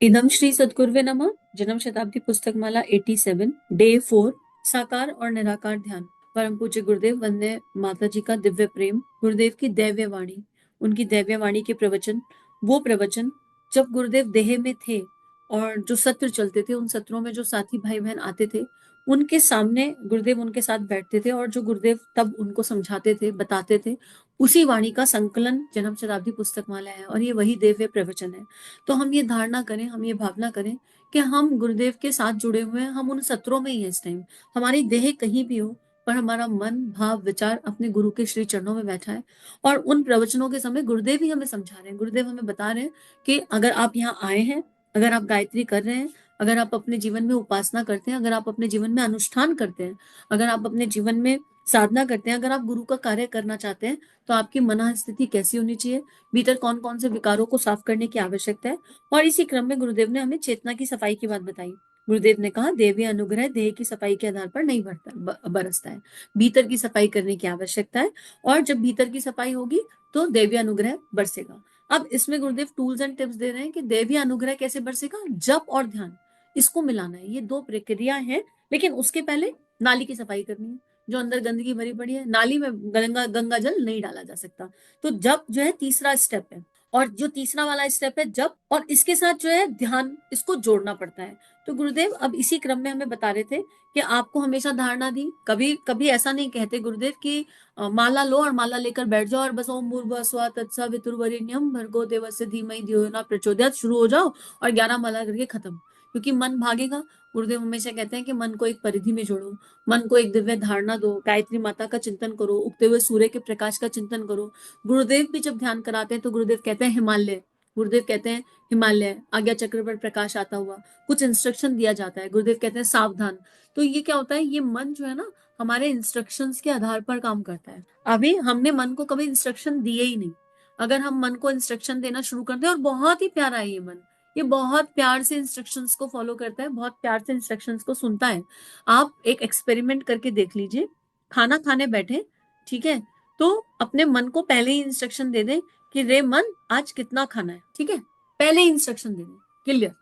इदम श्री सद्गुरुवे नमः। जन्म शताब्दी पुस्तक माला 87 डे 4 साकार और निराकार ध्यान। परम पूज्य गुरुदेव वंदे माता जी का दिव्य प्रेम, गुरुदेव की दैव्य वाणी, उनकी दैव्य वाणी के प्रवचन, वो प्रवचन जब गुरुदेव देह में थे और जो सत्र चलते थे, उन सत्रों में जो साथी भाई बहन आते थे, उनके सामने गुरुदेव उनके साथ बैठते थे और जो गुरुदेव तब उनको समझाते थे, बताते थे, उसी वाणी का संकलन जन्म शताब्दी पुस्तक माला है और ये वही दिव्य प्रवचन है। तो हम ये धारणा करें, हम ये भावना करें कि हम गुरुदेव के साथ जुड़े हुए हैं, हम उन सत्रों में ही हैं इस टाइम। हमारी देह कहीं भी हो, पर हमारा मन, भाव, विचार अपने गुरु के श्री चरणों में बैठा है और उन प्रवचनों के समय गुरुदेव ही हमें समझा रहे हैं। गुरुदेव हमें बता रहे हैं कि अगर आप यहाँ आए हैं, अगर आप गायत्री कर रहे हैं, अगर आप अपने जीवन में उपासना करते हैं, अगर आप अपने जीवन में अनुष्ठान करते हैं, अगर आप अपने जीवन में साधना करते हैं, अगर आप गुरु का कार्य करना चाहते हैं, तो आपकी मन स्थिति कैसी होनी चाहिए, भीतर कौन कौन से विकारों को साफ करने की आवश्यकता है। और इसी क्रम में गुरुदेव ने हमें चेतना की सफाई की बात बताई। गुरुदेव ने कहा देवी अनुग्रह देह की सफाई के आधार पर नहीं बरसता है, भीतर की सफाई करने की आवश्यकता है। और जब भीतर की सफाई होगी तो देवी अनुग्रह बरसेगा। अब इसमें गुरुदेव टूल्स एंड टिप्स दे रहे हैं कि देवी अनुग्रह कैसे बरसेगा। जप और ध्यान, इसको मिलाना है। ये दो प्रक्रिया है, लेकिन उसके पहले नाली की सफाई करनी है। जो अंदर गंदगी भरी पड़ी है, नाली में गंगा जल नहीं डाला जा सकता। तो जप जो है तीसरा स्टेप है, और जो तीसरा वाला स्टेप है जप, और इसके साथ जो है ध्यान, इसको जोड़ना पड़ता है। तो गुरुदेव अब इसी क्रम में हमें बता रहे थे कि आपको हमेशा धारणा दी, कभी कभी ऐसा नहीं कहते गुरुदेव कि माला लो और माला लेकर बैठ जाओ और बस ओम भूर्भुवः स्वः तत्सवितुर्वरेण्यम भर्गो देवस्य धीमहि धियो यो न प्रचोदयात् शुरू हो जाओ और 11 माला करके खत्म। क्योंकि मन भागेगा। गुरुदेव हमेशा कहते हैं कि मन को एक परिधि में जोड़ो, मन को एक दिव्य धारणा दो, गायत्री माता का चिंतन करो, उगते हुए सूर्य के प्रकाश का चिंतन करो। गुरुदेव भी जब ध्यान कराते हैं तो गुरुदेव कहते हैं हिमालय, गुरुदेव कहते हैं हिमालय आज्ञा चक्र पर प्रकाश आता हुआ, कुछ इंस्ट्रक्शन दिया जाता है, गुरुदेव कहते हैं सावधान। तो ये क्या होता है, ये मन जो है ना, हमारे इंस्ट्रक्शंस के आधार पर काम करता है। अभी हमने मन को कभी इंस्ट्रक्शन दिए ही नहीं। अगर हम मन को इंस्ट्रक्शन देना शुरू कर दें, और बहुत ही प्यारा है ये मन, ये बहुत प्यार से इंस्ट्रक्शंस को फॉलो करता है, बहुत प्यार से इंस्ट्रक्शंस को सुनता है। आप एक एक्सपेरिमेंट करके देख लीजिए। खाना खाने बैठे, ठीक है, तो अपने मन को पहले ही इंस्ट्रक्शन दे दें कि रे मन आज कितना खाना है, ठीक है, पहले ही इंस्ट्रक्शन दे दें क्लियर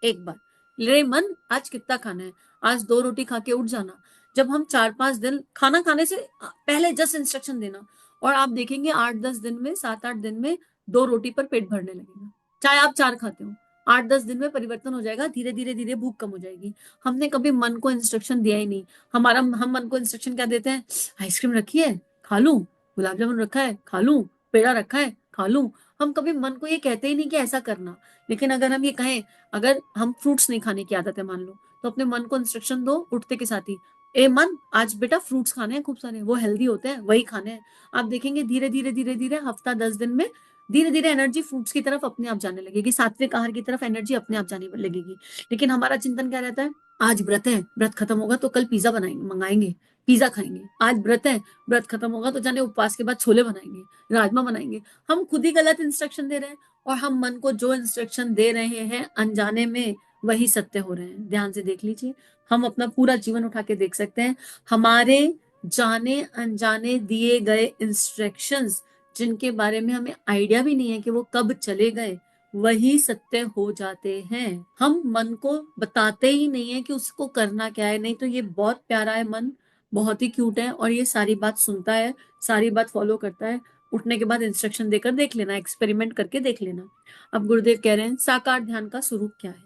एक बार। रे मन आज कितना खाना है, आज 2 रोटी खा के उठ जाना। जब हम 4-5 दिन खाना खाने से पहले जस्ट इंस्ट्रक्शन देना, और आप देखेंगे 8-10 दिन में, 7-8 दिन में 2 रोटी पर पेट भरने लगेगा। चाहे आप 4 खाते हो, 8-10 दिन में परिवर्तन हो जाएगा। धीरे धीरे धीरे भूख कम हो जाएगी। हमने कभी मन को इंस्ट्रक्शन दिया ही नहीं। हम मन को इंस्ट्रक्शन क्या देते हैं, आइसक्रीम रखी है खा लूं, गुलाब जामुन रखा है खा लूं, पेड़ा रखा है खा लूं। हम कभी मन को ये कहते ही नहीं कि ऐसा करना। लेकिन अगर हम ये कहें, अगर हम फ्रूट्स नहीं खाने की आदत है मान लो, तो अपने मन को इंस्ट्रक्शन दो उठते के साथ ही, ए मन आज बेटा फ्रूट्स खाने हैं खूब सारे, वो हेल्दी होते हैं, वही खाने हैं। आप देखेंगे धीरे धीरे धीरे धीरे हफ्ता 10 दिन में धीरे धीरे एनर्जी फ्रूट्स की तरफ अपने आप जाने लगेगी, सात्विक आहार की तरफ एनर्जी अपने आप जाने लगेगी। लेकिन हमारा चिंतन क्या रहता है, आज व्रत है, व्रत खत्म होगा तो कल पिज्जा बनाएंगे, मंगाएंगे, पिज्जा खाएंगे। आज व्रत है, व्रत खत्म होगा तो जाने उपवास के बाद छोले बनाएंगे, राजमा बनाएंगे। हम खुद ही गलत इंस्ट्रक्शन दे रहे हैं, और हम मन को जो इंस्ट्रक्शन दे रहे हैं अनजाने में, वही सत्य हो रहे हैं। ध्यान से देख लीजिए, हम अपना पूरा जीवन उठा के देख सकते हैं। हमारे जाने अनजाने दिए गए इंस्ट्रक्शंस, जिनके बारे में हमें आइडिया भी नहीं है कि वो कब चले गए, वही सत्य हो जाते हैं। हम मन को बताते ही नहीं है कि उसको करना क्या है। नहीं तो ये बहुत प्यारा है मन, बहुत ही क्यूट है, और ये सारी बात सुनता है, सारी बात फॉलो करता है। उठने के बाद इंस्ट्रक्शन देकर देख लेना, एक्सपेरिमेंट करके देख लेना। अब गुरुदेव कह रहे हैं साकार ध्यान का स्वरूप क्या है।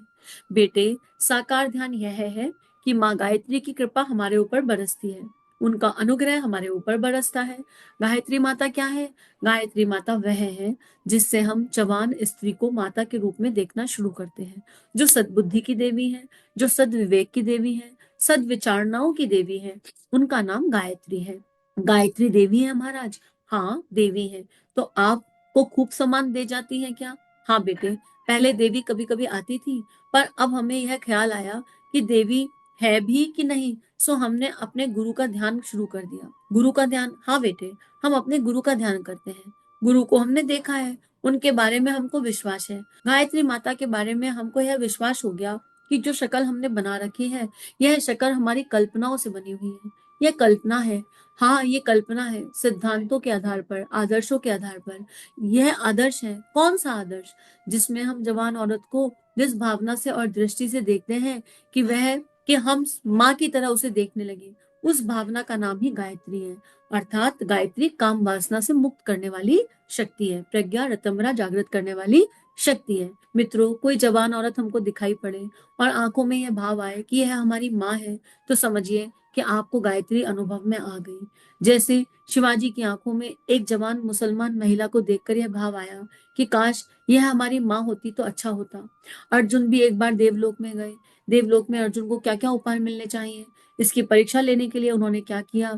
बेटे, साकार ध्यान यह है कि माँ गायत्री की कृपा हमारे ऊपर बरसती है, उनका अनुग्रह हमारे ऊपर बरसता है। गायत्री माता क्या है, गायत्री माता वह है जिससे हम जवान स्त्री को माता के रूप में देखना शुरू करते हैं, जो सद्बुद्धि की देवी है, जो सद्विवेक की देवी है, सद्विचारणाओं की देवी है। उनका नाम गायत्री है। गायत्री देवी है महाराज, हाँ देवी है। तो आपको खूब सम्मान दे जाती है क्या? हाँ बेटे, पहले देवी कभी कभी आती थी, पर अब हमें यह ख्याल आया कि देवी है भी कि नहीं, सो हमने अपने गुरु का ध्यान शुरू कर दिया। गुरु का ध्यान, हाँ बेटे, हम अपने गुरु का ध्यान करते हैं। गुरु को हमने देखा है, उनके बारे में हमको विश्वास है। गायत्री माता के बारे में हमको यह विश्वास हो गया कि जो शक्ल हमने बना रखी है, यह शक्ल हमारी कल्पनाओं से बनी हुई है। यह कल्पना है, हाँ ये कल्पना है, सिद्धांतों के आधार पर, आदर्शों के आधार पर। यह आदर्श है, कौन सा आदर्श? जिसमें हम जवान औरत को जिस भावना से और दृष्टि से देखते हैं कि वह कि हम माँ की तरह उसे देखने लगे, उस भावना का नाम ही गायत्री है। अर्थात गायत्री काम वासना से मुक्त करने वाली शक्ति है, प्रज्ञा रतमरा जागृत करने वाली शक्ति है। मित्रों, कोई जवान औरत हमको दिखाई पड़े और आंखों में यह भाव आए कि यह हमारी माँ है, तो समझिए कि आपको गायत्री अनुभव में आ गई। जैसे शिवाजी की आंखों में एक जवान मुसलमान महिला को देखकर यह भाव आया कि काश यह हमारी माँ होती तो अच्छा होता। अर्जुन भी एक बार देवलोक में गए। देवलोक में अर्जुन को क्या क्या उपहार मिलने चाहिए, इसकी परीक्षा लेने के लिए उन्होंने क्या किया,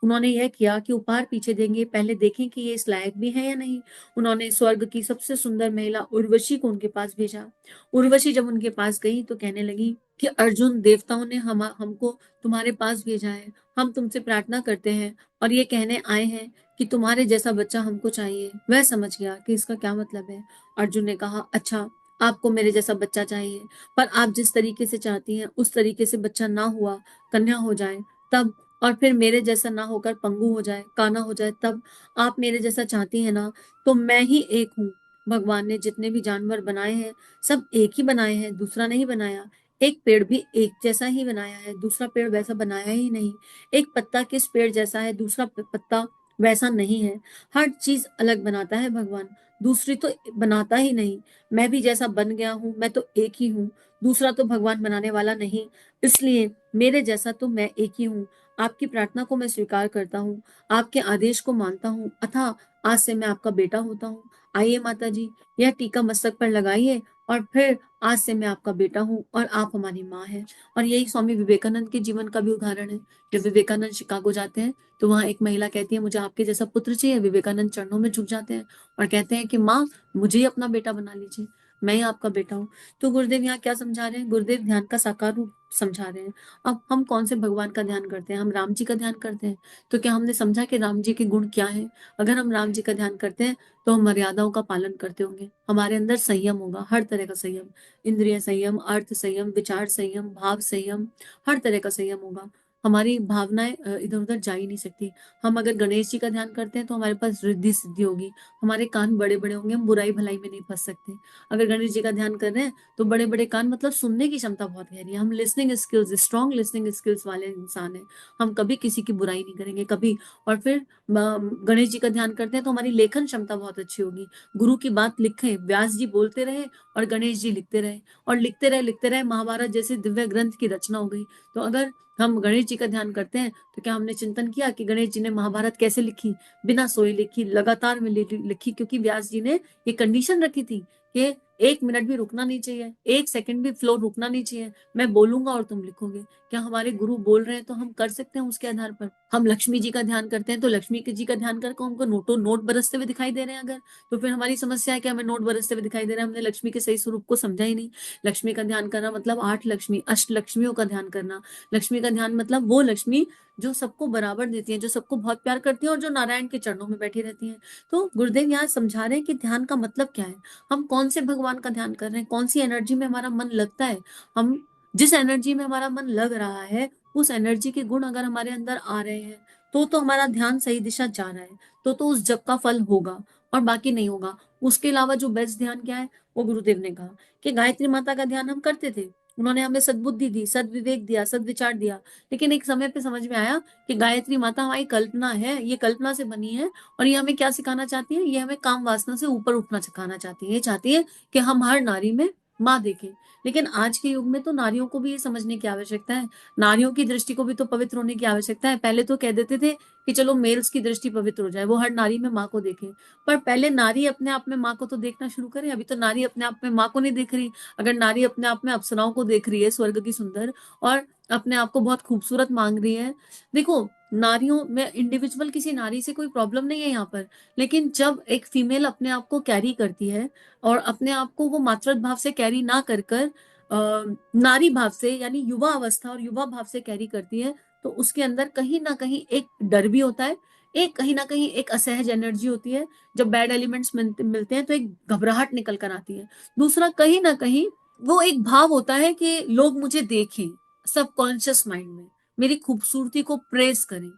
उन्होंने यह किया कि उपहार पीछे देंगे, पहले देखें कि ये इस लायक भी है या नहीं। उन्होंने स्वर्ग की सबसे सुंदर महिला उर्वशी को उनके पास भेजा। उर्वशी जब उनके पास गई तो कहने लगी कि अर्जुन, देवताओं ने हमको तुम्हारे पास भेजा है। हम तुमसे प्रार्थना करते हैं और ये कहने आए हैं कि तुम्हारे जैसा बच्चा हमको चाहिए। वह समझ गया कि इसका क्या मतलब है। अर्जुन ने कहा, अच्छा, आपको मेरे जैसा बच्चा चाहिए, पर आप जिस तरीके से चाहती हैं उस तरीके से बच्चा ना हुआ कन्या हो जाए तब, और फिर मेरे जैसा ना होकर पंगु हो जाए, काना हो जाए तब। आप मेरे जैसा चाहती हैं ना, तो मैं ही एक हूँ। भगवान ने जितने भी जानवर बनाए हैं सब एक ही बनाए हैं, दूसरा नहीं बनाया। एक पेड़ भी एक जैसा ही बनाया है, दूसरा पेड़ वैसा बनाया ही नहीं। एक पत्ता किस पेड़ जैसा है, दूसरा पत्ता वैसा नहीं है। हर चीज अलग बनाता है भगवान, दूसरी तो बनाता ही नहीं। मैं भी जैसा बन गया हूँ, मैं तो एक ही हूँ, दूसरा तो भगवान बनाने वाला नहीं। इसलिए मेरे जैसा तो मैं एक ही हूँ। आपकी प्रार्थना को मैं स्वीकार करता हूँ, आपके आदेश को मानता हूँ, अतः आज से मैं आपका बेटा होता हूँ। आइए माता जी, यह टीका मस्तक पर लगाइए, और फिर आज से मैं आपका बेटा हूँ और आप हमारी माँ हैं। और यही स्वामी विवेकानंद के जीवन का भी उदाहरण है। जब विवेकानंद शिकागो जाते हैं तो वहां एक महिला कहती है, मुझे आपके जैसा पुत्र चाहिए। विवेकानंद चरणों में झुक जाते हैं और कहते हैं कि माँ, मुझे ही अपना बेटा बना लीजिए, मैं ही आपका बेटा हूँ। तो गुरुदेव यहाँ क्या समझा रहे हैं? गुरुदेव ध्यान का साकार रूप समझा रहे हैं। अब हम कौन से भगवान का ध्यान करते हैं? हम राम जी का ध्यान करते हैं। तो क्या हमने समझा कि राम जी के गुण क्या है? अगर हम राम जी का ध्यान करते हैं तो हम मर्यादाओं का पालन करते होंगे, हमारे अंदर संयम होगा, हर तरह का संयम, इंद्रिय संयम, अर्थ संयम, विचार संयम, भाव संयम, हर तरह का संयम होगा। हमारी भावनाएं इधर उधर जा ही नहीं सकती। हम अगर गणेश जी का ध्यान करते हैं तो हमारे पास रिद्धि सिद्धि होगी, हमारे कान बड़े बड़े होंगे, हम बुराई भलाई में नहीं फंस सकते। अगर गणेश जी का ध्यान कर रहे हैं तो बड़े बड़े कान मतलब सुनने की क्षमता बहुत गहरी है, हम listening skills, strong listening skills वाले इंसान हैं। हम कभी किसी की बुराई नहीं करेंगे कभी। और फिर गणेश जी का ध्यान करते हैं तो हमारी लेखन क्षमता बहुत अच्छी होगी। गुरु की बात लिखें, व्यास जी बोलते रहे और गणेश जी लिखते रहे, और लिखते रहे महाभारत जैसे दिव्य ग्रंथ की रचना हो गई। तो अगर हम गणेश जी का ध्यान करते हैं तो क्या हमने चिंतन किया कि गणेश जी ने महाभारत कैसे लिखी? बिना सोए लिखी, लगातार में लिखी, क्योंकि व्यास जी ने ये कंडीशन रखी थी कि 1 मिनट भी रुकना नहीं चाहिए, 1 सेकंड भी फ्लो रुकना नहीं चाहिए, मैं बोलूंगा और तुम लिखोगे। क्या हमारे गुरु बोल रहे हैं तो हम कर सकते हैं उसके आधार पर? हम लक्ष्मी जी का ध्यान करते हैं तो लक्ष्मी जी का ध्यान करके हमको नोट बरसते हुए दिखाई दे रहे हैं अगर, तो फिर हमारी समस्या है कि हमें नोट बरसते हुए दिखाई दे रहे हैं, हमने लक्ष्मी के सही स्वरूप को समझा ही नहीं। लक्ष्मी का ध्यान करना मतलब 8 लक्ष्मी, अष्ट लक्ष्मियों का ध्यान करना। लक्ष्मी का ध्यान मतलब वो लक्ष्मी जो सबको बराबर देती है, जो सबको बहुत प्यार करती है और जो नारायण के चरणों में बैठी रहती है। तो गुरुदेव यहाँ समझा रहे हैं कि ध्यान का मतलब क्या है, हम कौन से भगवान का ध्यान कर रहे हैं, कौन सी एनर्जी में हमारा मन लगता है। हम जिस एनर्जी में हमारा मन लग रहा है उस एनर्जी के गुण अगर हमारे अंदर आ रहे हैं तो हमारा ध्यान सही दिशा जा रहा है, तो उस जप का फल होगा, और बाकी नहीं होगा। उसके अलावा जो बेस्ट ध्यान क्या है, वो गुरुदेव ने कहा कि गायत्री माता का ध्यान हम करते थे, उन्होंने हमें सद्बुद्धि दी, सद्विवेक दिया, सद्विचार दिया। लेकिन एक समय पे समझ में आया कि गायत्री माता हमारी कल्पना है, ये कल्पना से बनी है, और ये हमें क्या सिखाना चाहती है, ये हमें काम वासना से ऊपर उठना सिखाना चाहती है। ये चाहती है कि हम हर नारी में माँ देखें। लेकिन आज के युग में तो नारियों को भी ये समझने की आवश्यकता है, नारियों की दृष्टि को भी तो पवित्र होने की आवश्यकता है। पहले तो कह देते थे कि चलो मेल्स की दृष्टि पवित्र हो जाए, वो हर नारी में माँ को देखे, पर पहले नारी अपने आप में माँ को तो देखना शुरू करे। अभी तो नारी अपने आप में माँ को नहीं देख रही। अगर नारी अपने आप में अप्सराओं को देख रही है, स्वर्ग की सुंदर, और अपने आप को बहुत खूबसूरत मांग रही है। देखो, नारियों में इंडिविजुअल किसी नारी से कोई प्रॉब्लम नहीं है यहाँ पर, लेकिन जब एक फीमेल अपने आप को कैरी करती है और अपने आप को वो मातृ भाव से कैरी ना कर कर नारी भाव से, यानी युवा अवस्था और युवा भाव से कैरी करती है, तो उसके अंदर कहीं ना कहीं एक डर भी होता है, एक कहीं ना कहीं एक असहज एनर्जी होती है। जब बैड एलिमेंट्स मिलते हैं तो एक घबराहट निकल कर आती है। दूसरा, कहीं ना कहीं वो एक भाव होता है कि लोग मुझे देखें, सबकॉन्शियस माइंड में मेरी खूबसूरती को प्रेस करें।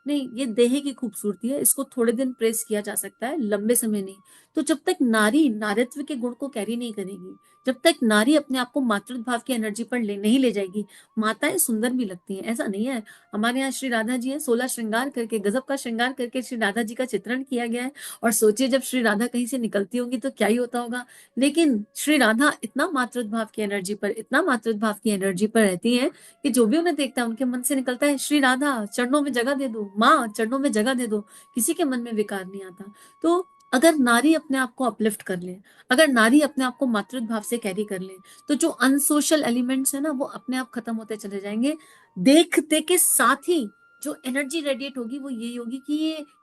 नहीं, ये देह की खूबसूरती है, इसको थोड़े दिन प्रेस किया जा सकता है, लंबे समय नहीं। तो जब तक नारी नारित्व के गुण को कैरी नहीं करेगी, जब तक नारी अपने आप को मातृत्व भाव की एनर्जी पर नहीं ले जाएगी, माताएं सुंदर भी लगती हैं, ऐसा नहीं है। हमारे यहाँ श्री राधा जी है, 16 श्रृंगार करके, गजब का श्रृंगार करके श्री राधा जी का चित्रण किया गया है। और सोचिए जब श्री राधा कहीं से निकलती होंगी तो क्या ही होता होगा। लेकिन श्री राधा इतना मातृत्व भाव की एनर्जी पर, इतना मातृत्व भाव की एनर्जी पर रहती है कि जो भी उन्हें देखता है उनके मन से निकलता है, श्री राधा चरणों में जगह दे दो, माँ चरणों में जगह दे दो। किसी के मन में विकार नहीं आता। तो अगर नारी अपने आप को अपलिफ्ट कर ले, अगर नारी अपने आप को मातृत्व भाव से कैरी कर ले, तो जो अनसोशल एलिमेंट्स है ना, वो अपने आप खत्म होते चले जाएंगे। देखते के साथ ही जो एनर्जी रेडिएट होगी वो यही होगी कि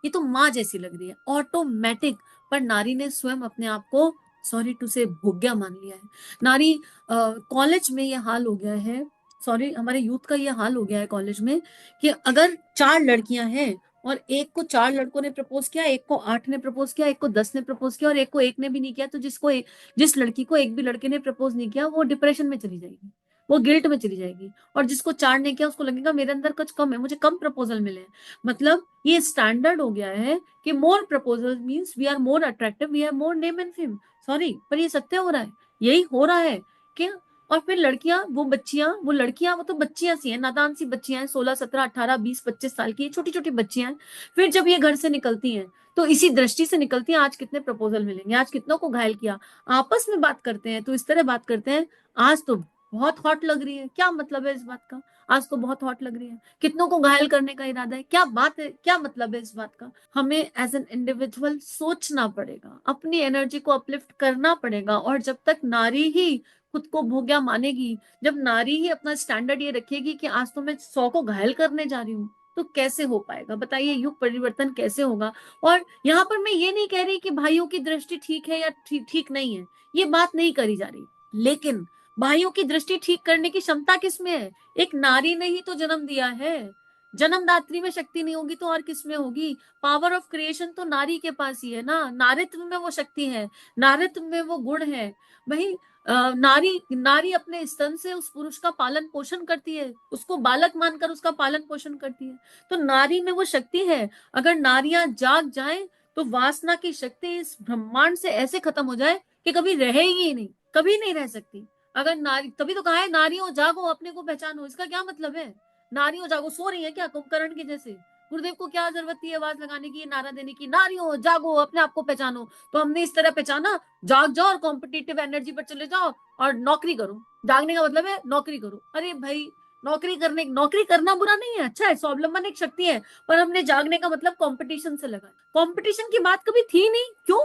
ये तो माँ जैसी लग रही है, ऑटोमेटिक। पर नारी ने स्वयं अपने आप को, सॉरी टू से, भोग्या मान लिया है। नारी कॉलेज में ये हाल हो गया है, सॉरी हमारे यूथ का ये हाल हो गया है कॉलेज में, कि अगर 4 लड़कियां हैं और एक को 4 लड़कों ने प्रपोज किया, एक को 8 ने प्रपोज किया, एक को 10 ने प्रपोज किया और एक को एक ने भी नहीं किया, तो जिस लड़की को एक भी लड़के ने प्रपोज नहीं किया वो डिप्रेशन में चली जाएगी, वो गिल्ट में चली जाएगी। और जिसको 4 ने किया उसको लगेगा मेरे अंदर कुछ कम है, मुझे कम प्रपोजल मिले हैं। मतलब ये स्टैंडर्ड हो गया है कि more proposal means we are more attractive, we are more name and fame. Sorry, पर ये सत्य हो रहा है, यही हो रहा है क्या। और फिर लड़कियां, वो बच्चियां, वो लड़कियां, वो तो बच्चियां सी हैं, नादान सी बच्चियां हैं, 16 17 18 20 25 साल की छोटी छोटी बच्चियां हैं। फिर जब ये घर से निकलती हैं तो इसी दृष्टि से निकलती हैं, आज कितने प्रपोजल मिलेंगे, आज कितनों को घायल किया। आपस में बात करते हैं तो इस तरह बात करते हैं, आज तो बहुत हॉट लग रही है, क्या मतलब है इस बात का, आज तो बहुत हॉट लग रही है, कितनों को घायल करने का इरादा है, क्या बात है, क्या मतलब है इस बात का। हमें एज एन इंडिविजुअल सोचना पड़ेगा, अपनी एनर्जी को अपलिफ्ट करना पड़ेगा। और जब तक नारी ही खुद को भोग्या मानेगी, जब नारी ही अपना स्टैंडर्ड ये रखेगी कि आज तो मैं 100 को घायल करने जा रही हूँ, तो कैसे हो पाएगा बताइए, युग परिवर्तन कैसे होगा। और यहाँ पर मैं ये नहीं कह रही कि भाइयों की दृष्टि ठीक है या ठीक नहीं है, ये बात नहीं करी जा रही, लेकिन भाइयों की दृष्टि ठीक करने की क्षमता किसमें है। एक नारी ने ही तो जन्म दिया है, जन्मदात्री में शक्ति नहीं होगी तो और किसमें होगी। पावर ऑफ क्रिएशन तो नारी के पास ही है ना, नारित्व में वो शक्ति है, नारित्व में वो गुण है। वही नारी नारी अपने स्तन से उस पुरुष का पालन पोषण करती है, उसको बालक मानकर उसका पालन पोषण करती है। तो नारी में वो शक्ति है। अगर नारियां जाग जाएं तो वासना की शक्ति इस ब्रह्मांड से ऐसे खत्म हो जाए कि कभी रहेगी ही नहीं, कभी नहीं रह सकती। अगर नारी, तभी तो कहा है नारियों जागो अपने को पहचानो, इसका क्या मतलब है। नारियों जागो, सो रही है क्या कुंभकर्ण के जैसे। गुरुदेव को क्या जरूरत थी आवाज लगाने की, नारा देने की, नारियों जागो अपने आप को पहचानो। तो हमने इस तरह पहचाना, जाग जाओ और कॉम्पिटिटिव एनर्जी पर चले जाओ और नौकरी करो। जागने का मतलब है नौकरी करो। अरे भाई, नौकरी करना बुरा नहीं है, अच्छा है, स्वावलंबन एक शक्ति है। पर हमने जागने का मतलब कंपटीशन से लगा। कंपटीशन की बात कभी थी नहीं, क्यों,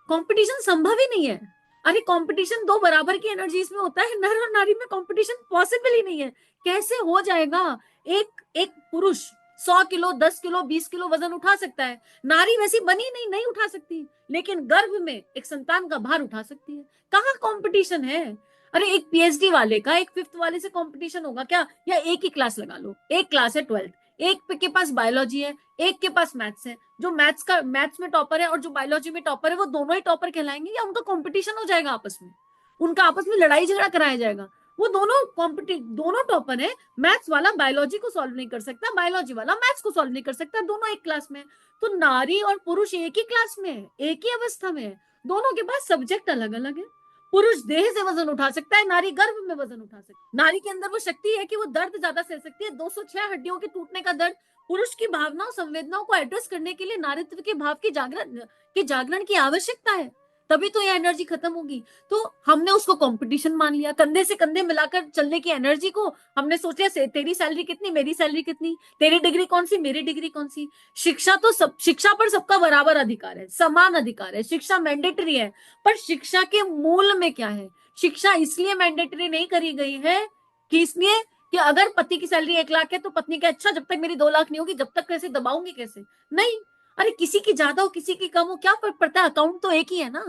कंपटीशन संभव ही नहीं है। अरे कंपटीशन दो बराबर की एनर्जीज में होता है, नर और नारी में कंपटीशन पॉसिबल ही नहीं है। कैसे हो जाएगा। एक एक पुरुष 100 किलो, 10 किलो, 20 किलो वजन उठा सकता है, नारी वैसी बनी नहीं उठा सकती, लेकिन गर्भ में एक संतान का भार उठा सकती है। कहाँ कंपटीशन है। अरे एक पीएचडी वाले का एक 5th वाले से कंपटीशन होगा क्या। या एक ही क्लास लगा लो, एक क्लास है 12th, एक के पास बायोलॉजी है, एक के पास मैथ्स है, जो मैथ्स में टॉपर है और जो बायोलॉजी में टॉपर है वो दोनों ही टॉपर कहलाएंगे, या उनका कंपटीशन हो जाएगा आपस में, उनका आपस में लड़ाई झगड़ा कराया जाएगा। वो दोनों टॉपर है, मैथ्स वाला बायोलॉजी को सॉल्व नहीं कर सकता, बायोलॉजी वाला मैथ्स को सॉल्व नहीं कर सकता, दोनों एक क्लास में। तो नारी और पुरुष एक ही क्लास में है, एक ही अवस्था में है, दोनों के पास सब्जेक्ट अलग अलग है। पुरुष देह से वजन उठा सकता है, नारी गर्भ में वजन उठा सकती है। नारी के अंदर वो शक्ति है कि वो दर्द ज्यादा सह सकती है, 206 हड्डियों के टूटने का दर्द। पुरुष की भावनाओं संवेदनाओं को एड्रेस करने के लिए नारित्व के भाव की जागरण की आवश्यकता है, तभी तो ये एनर्जी खत्म होगी। तो हमने उसको कंपटीशन मान लिया, कंधे से कंधे मिलाकर चलने की एनर्जी को हमने सोचा से तेरी सैलरी कितनी, मेरी सैलरी कितनी, तेरी डिग्री कौन सी, मेरी डिग्री कौन सी। शिक्षा पर सबका बराबर अधिकार है, समान अधिकार है, शिक्षा मैंडेटरी है। पर शिक्षा के मूल में क्या है। शिक्षा इसलिए मैंडेटरी नहीं करी गई है कि इसलिए कि अगर पति की सैलरी 1 लाख है तो पत्नी का अच्छा, जब तक मेरी 2 लाख नहीं होगी जब तक कैसे दबाऊंगी कैसे, नहीं। अरे किसी की ज्यादा हो किसी की कम हो क्या फर्क पड़ता है, अकाउंट तो एक ही है ना,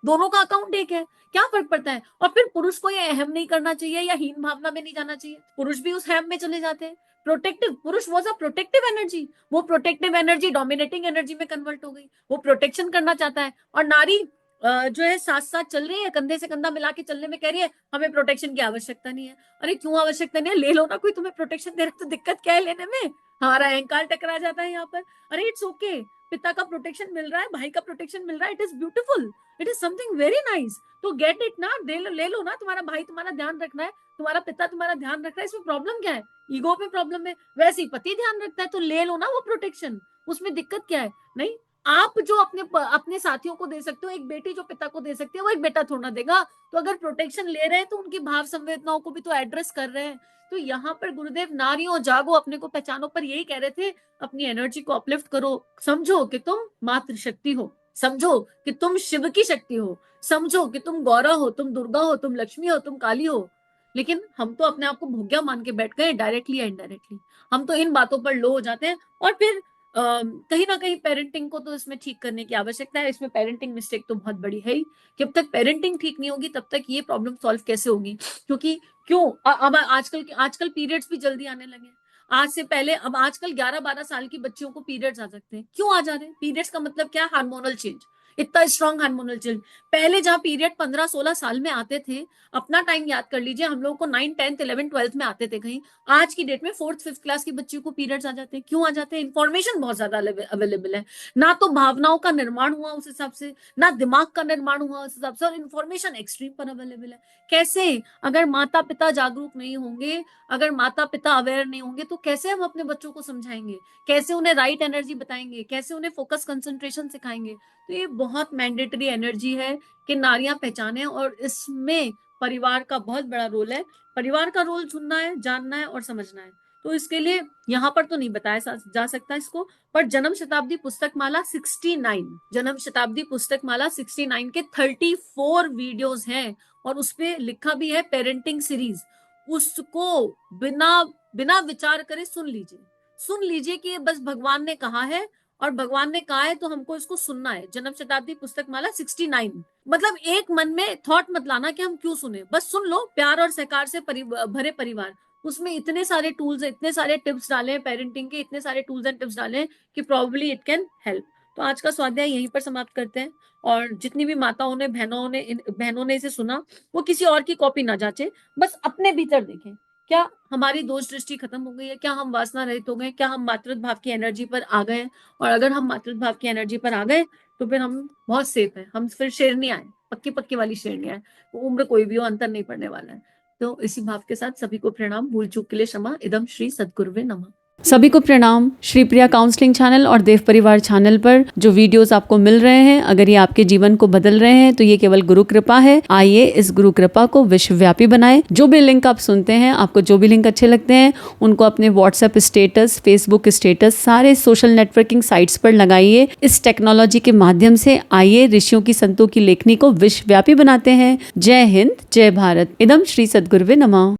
दोनों का अकाउंट एक है, क्या फर्क पड़ता है। और फिर पुरुष को ये अहम नहीं करना चाहिए या हीन भावना में नहीं जाना चाहिए, पुरुष भी उस अहम में चले जाते हैं। प्रोटेक्टिव, पुरुष वॉज अ प्रोटेक्टिव एनर्जी, वो प्रोटेक्टिव एनर्जी डोमिनेटिंग एनर्जी में कन्वर्ट हो गई, वो प्रोटेक्शन करना चाहता है। और नारी जो है साथ साथ चल रही है, कंधे से कंधा मिला के चलने में कह रही है हमें प्रोटेक्शन की आवश्यकता नहीं है। अरे क्यों आवश्यकता नहीं है, ले लो ना, कोई तुम्हें प्रोटेक्शन दे रहा है तो दिक्कत क्या है लेने में, हमारा अहंकार टकरा जाता है यहाँ पर। अरे इट्स ओके, पिता का प्रोटेक्शन मिल रहा है, भाई का प्रोटेक्शन मिल रहा है, it is beautiful, it is something very nice. तो गेट इट ना, ले लो ना, तुम्हारा भाई तुम्हारा ध्यान रखना है, तुम्हारा पिता तुम्हारा ध्यान रख रहा है, इसमें प्रॉब्लम क्या है? ईगो पे प्रॉब्लम है? वैसे ही पति ध्यान रखता है तो ले लो ना वो प्रोटेक्शन, उसमें दिक्कत क्या है? नहीं, आप जो अपने साथियों को दे सकते हो, एक बेटी जो पिता को दे सकती है वो एक बेटा थोड़ा ना देगा। तो अगर प्रोटेक्शन ले रहे हैं तो उनकी भाव संवेदनाओं को भी तो एड्रेस कर रहे हैं। तो यहाँ पर गुरुदेव नारियों जागो, अपने को पहचानो पर यही कह रहे थे, अपनी एनर्जी को अपलिफ्ट करो, समझो कि तुम मातृशक्ति हो, समझो कि तुम शिव की शक्ति हो, समझो कि तुम गौरा हो, तुम दुर्गा हो, तुम लक्ष्मी हो, तुम काली हो। लेकिन हम तो अपने आप को भोग्या मान के बैठ गए, डायरेक्टली या इनडायरेक्टली। हम तो इन बातों पर लो हो जाते हैं और फिर कहीं ना कहीं पेरेंटिंग को तो इसमें ठीक करने की आवश्यकता है। इसमें पेरेंटिंग मिस्टेक तो बहुत बड़ी है ही। जब तक पेरेंटिंग ठीक नहीं होगी तब तक ये प्रॉब्लम सॉल्व कैसे होगी? क्योंकि क्यों अब आजकल पीरियड्स भी जल्दी आने लगे। आज से पहले अब आजकल 11-12 साल की बच्चियों को पीरियड्स आ सकते हैं। क्यों आ जा रहे हैं? पीरियड्स का मतलब क्या? हार्मोनल चेंज, इतना स्ट्रॉन्ग हार्मोनल चेंज। पहले जहां पीरियड 15-16 साल में आते थे, अपना टाइम याद कर लीजिए, हम लोगों को 9, 10, 11, 12 में आते थे कहीं। आज की डेट में 4th, 5th क्लास की बच्ची को पीरियड्स आ जाते हैं। क्यों आ जाते हैं? इंफॉर्मेशन बहुत ज्यादा अवेलेबल है, ना तो भावनाओं का निर्माण हुआ उस हिसाब से, ना दिमाग का निर्माण हुआ उस हिसाब से, और इन्फॉर्मेशन एक्सट्रीम पर अवेलेबल है। कैसे? अगर माता पिता जागरूक नहीं होंगे, अगर माता पिता अवेयर नहीं होंगे तो कैसे हम अपने बच्चों को समझाएंगे? कैसे उन्हें राइट एनर्जी बताएंगे? कैसे उन्हें फोकस कंसंट्रेशन सिखाएंगे? तो ये बहुत मैंडेटरी एनर्जी है कि नारियां पहचाने, और इसमें परिवार का बहुत बड़ा रोल है। परिवार का रोल सुनना है, जानना है और समझना है। तो इसके लिए यहाँ पर तो नहीं बताया जा सकता इसको, पर जन्म शताब्दी पुस्तक माला 69, जन्म शताब्दी पुस्तक माला 69 के 34 वीडियोस हैं, और उसपे लिखा भी है पेरेंटिंग सीरीज। उसको बिना बिना विचार करे सुन लीजिए कि ये बस भगवान ने कहा है, और भगवान ने कहा है तो हमको इसको सुनना है। जन्म शताब्दी पुस्तक माला 69, मतलब एक मन में थॉट मत लाना कि हम क्यों सुने, बस सुन लो। प्यार और सहकार से भरे परिवार, उसमें इतने सारे टूल्स, इतने सारे टिप्स डाले हैं पेरेंटिंग के, इतने सारे टूल्स एंड टिप्स डाले हैं कि प्रोबेबली इट कैन हेल्प। तो आज का स्वाध्याय यहीं पर समाप्त करते हैं, और जितनी भी माताओं ने, बहनों ने इसे सुना, वो किसी और की कॉपी ना जाचे, बस अपने भीतर देखें, क्या हमारी दोष दृष्टि खत्म हो गई है? क्या हम वासना रहित हो गए? क्या हम मातृभाव की एनर्जी पर आ गए? और अगर हम मातृभाव की एनर्जी पर आ गए तो फिर हम बहुत सेफ हैं, हम फिर शेरनी आए, पक्की पक्की वाली शेरनी आए। वो उम्र कोई भी हो, अंतर नहीं पड़ने वाला है। तो इसी भाव के साथ सभी को प्रणाम, भूल चूक के लिए क्षमा। इदम श्री सद्गुरुवे नमः। सभी को प्रणाम। श्री प्रिया काउंसलिंग चैनल और देव परिवार चैनल पर जो वीडियोस आपको मिल रहे हैं, अगर ये आपके जीवन को बदल रहे हैं तो ये केवल गुरु कृपा है। आइए इस गुरु कृपा को विश्वव्यापी बनाएं। जो भी लिंक आप सुनते हैं, आपको जो भी लिंक अच्छे लगते हैं, उनको अपने व्हाट्सएप स्टेटस, फेसबुक स्टेटस, सारे सोशल नेटवर्किंग साइट्स पर लगाइए। इस टेक्नोलॉजी के माध्यम से आइए ऋषियों की, संतों की लेखनी को विश्वव्यापी बनाते हैं। जय हिंद, जय भारत। इदम श्री सद्गुरुवे नमः।